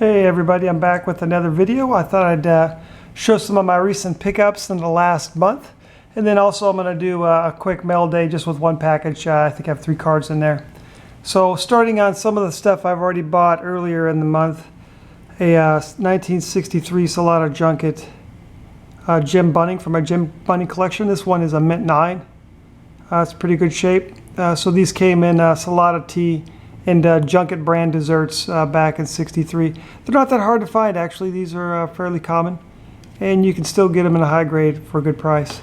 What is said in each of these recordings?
Hey everybody, I'm back with another video. I thought I'd show some of my recent pickups in the last month. And then also I'm going to do a quick mail day just with one package. I think I have 3 cards in there. So starting on some of the stuff I've already bought earlier in the month. A 1963 Salado Junket Jim Bunning from my Jim Bunning collection. This one is a mint 9. It's pretty good shape. So these came in Salado tea and Junket brand desserts back in '63. They're not that hard to find, actually. These are fairly common, and you can still get them in a high grade for a good price.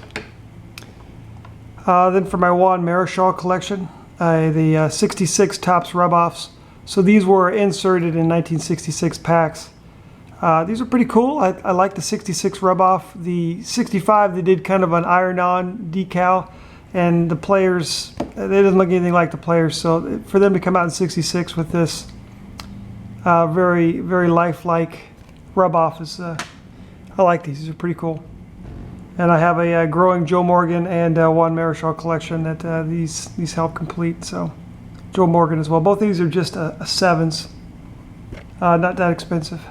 Then for my Juan Marichal collection, the 66 Topps rub-offs. So these were inserted in 1966 packs. These are pretty cool. I like the 66 rub-off. The 65, they did kind of an iron-on decal, and the players, they didn't look anything like the players. So for them to come out in '66 with this very, very lifelike rub-off is, I like these. These are pretty cool. And I have a growing Joe Morgan and Juan Marichal collection that these help complete. So Joe Morgan as well. Both of these are just a 7s. Not that expensive.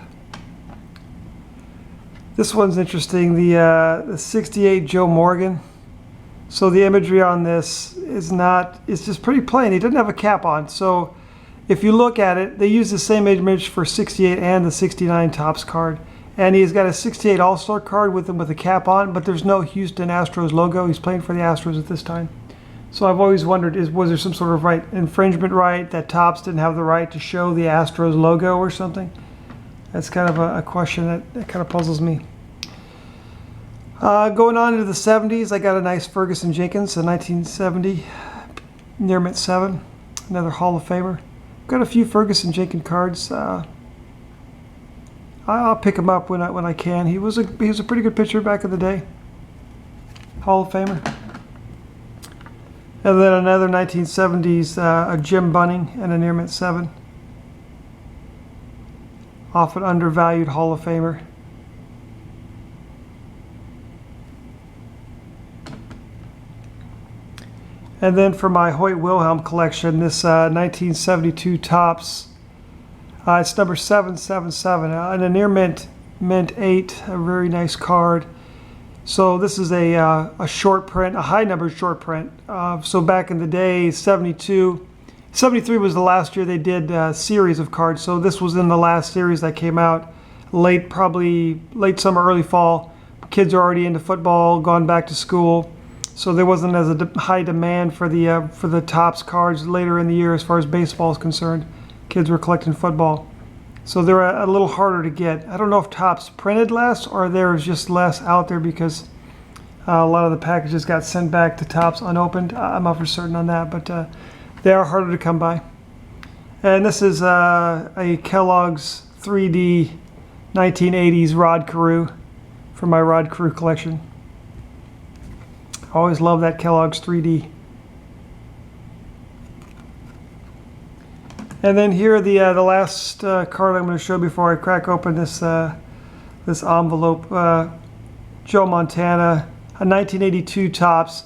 This one's interesting. The 68 Joe Morgan. So the imagery on this is it's just pretty plain. He doesn't have a cap on. So if you look at it, they use the same image for 68 and the 69 Topps card. And he's got a 68 All-Star card with him with a cap on, but there's no Houston Astros logo. He's playing for the Astros at this time. So I've always wondered, was there some sort of infringement right that Topps didn't have the right to show the Astros logo or something? That's kind of a question that kind of puzzles me. Going on into the 70s, I got a nice Ferguson Jenkins, a 1970 near mint 7, another Hall of Famer. Got a few Ferguson Jenkins cards. I'll pick him up when I can. He was a pretty good pitcher back in the day. Hall of Famer. And then another 1970s, a Jim Bunning and a near mint 7. Often undervalued Hall of Famer. And then for my Hoyt Wilhelm collection, this 1972 Topps, it's number 777, and a near mint 8, a very nice card. So this is a short print, a high number short print. So back in the day, 72, 73 was the last year they did a series of cards. So this was in the last series that came out probably late summer, early fall. Kids are already into football, gone back to school. So there wasn't as a high demand for the Topps cards later in the year as far as baseball is concerned. Kids were collecting football. So they're a little harder to get. I don't know if Topps printed less or there's just less out there because a lot of the packages got sent back to Topps unopened. I'm not for certain on that, but they are harder to come by. And this is a Kellogg's 3D 1980s Rod Carew from my Rod Carew collection. I always love that Kellogg's 3D. And then here are the last card I'm going to show before I crack open this this envelope. Joe Montana, a 1982 Topps.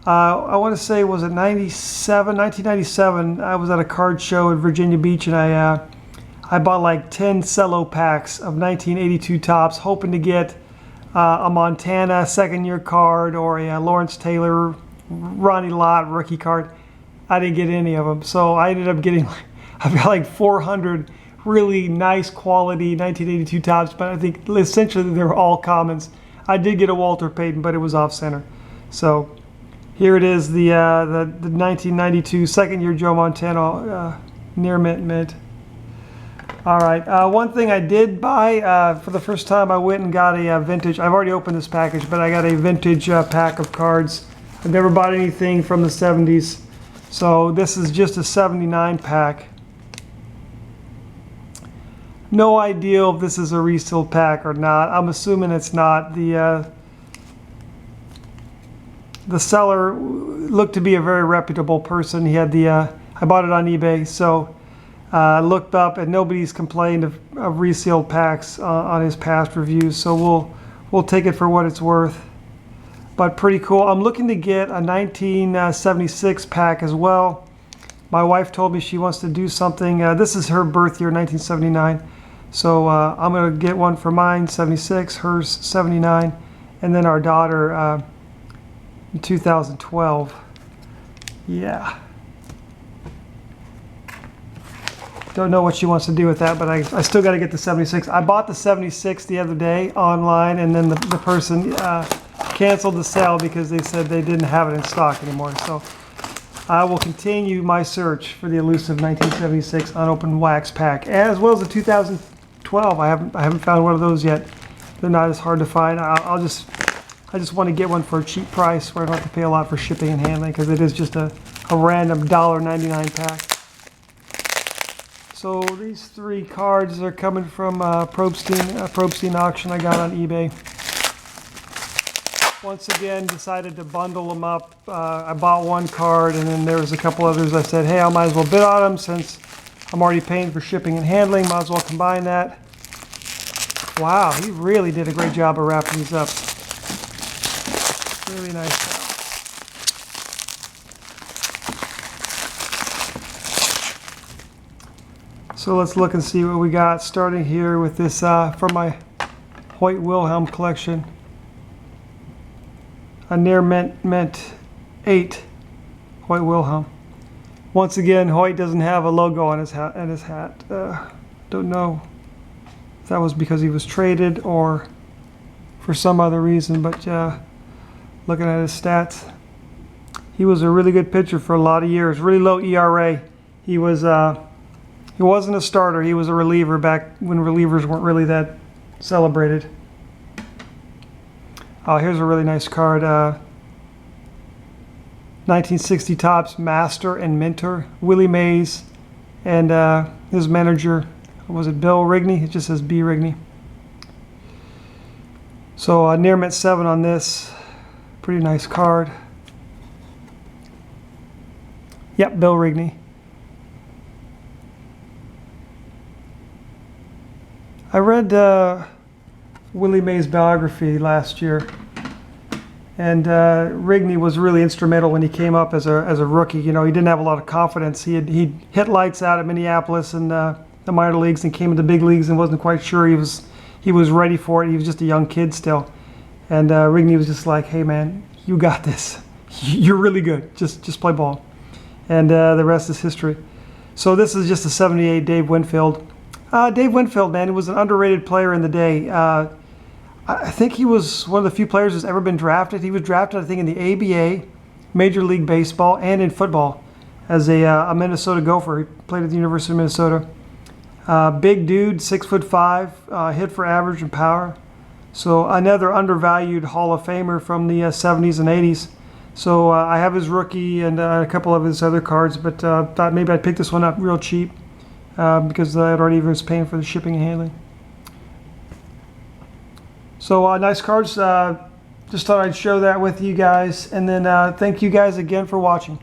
I want to say, was it 1997? I was at a card show in Virginia Beach, and I bought like 10 cello packs of 1982 Topps, hoping to get a Montana second-year card or a Lawrence Taylor, Ronnie Lott rookie card. I didn't get any of them, so I ended up getting, I've got like 400 really nice quality 1982 Topps, but I think essentially they're all commons. I did get a Walter Payton, but it was off-center. So here it is, the 1992 second-year Joe Montana near mint. All right, one thing I did buy for the first time, I went and got a vintage. I've already opened this package, but I got a vintage pack of cards. I've never bought anything from the 70s. So this is just a 79 pack. No idea if this is a resealed pack or not. I'm assuming it's not. The seller looked to be a very reputable person. He had I bought it on eBay, so I looked up and nobody's complained of resealed packs on his past reviews. So we'll take it for what it's worth. But pretty cool. I'm looking to get a 1976 pack as well. My wife told me she wants to do something. This is her birth year, 1979. So I'm going to get one for mine, 76, hers 79, and then our daughter in 2012. Yeah. Don't know what she wants to do with that, but I still got to get the 76. I bought the 76 the other day online, and then the person canceled the sale because they said they didn't have it in stock anymore. So I will continue my search for the elusive 1976 unopened wax pack, as well as the 2012. I haven't found one of those yet. They're not as hard to find. I just want to get one for a cheap price where I don't have to pay a lot for shipping and handling, because it is just a random $1.99 pack. So these 3 cards are coming from Probstein auction I got on eBay. Once again, decided to bundle them up. I bought 1 card, and then there was a couple others. I said, hey, I might as well bid on them since I'm already paying for shipping and handling. Might as well combine that. Wow, he really did a great job of wrapping these up. Really nice job. So let's look and see what we got, starting here with this from my Hoyt Wilhelm collection. A near mint 8 Hoyt Wilhelm. Once again, Hoyt doesn't have a logo on his hat. Don't know if that was because he was traded or for some other reason, but looking at his stats, he was a really good pitcher for a lot of years. Really low ERA. He wasn't a starter. He was a reliever back when relievers weren't really that celebrated. Here's a really nice card. 1960 Topps Master and Mentor. Willie Mays and his manager, was it Bill Rigney? It just says B. Rigney. So near mint 7 on this. Pretty nice card. Yep, Bill Rigney. I read Willie Mays' biography last year, and Rigney was really instrumental when he came up as a rookie. You know, he didn't have a lot of confidence. He hit lights out at Minneapolis and the minor leagues, and came into the big leagues and wasn't quite sure he was ready for it. He was just a young kid still, and Rigney was just like, "Hey man, you got this. You're really good. Just play ball," and the rest is history. So this is just a 78 Dave Winfield. Dave Winfield, man, he was an underrated player in the day. I think he was one of the few players who's ever been drafted. He was drafted, I think, in the ABA, Major League Baseball, and in football as a Minnesota Gopher. He played at the University of Minnesota. Big dude, 6'5", hit for average and power. So another undervalued Hall of Famer from the 70s and 80s. So I have his rookie and a couple of his other cards, but thought maybe I'd pick this one up real cheap. Because I already was paying for the shipping and handling. So nice cards. Just thought I'd show that with you guys. And then thank you guys again for watching.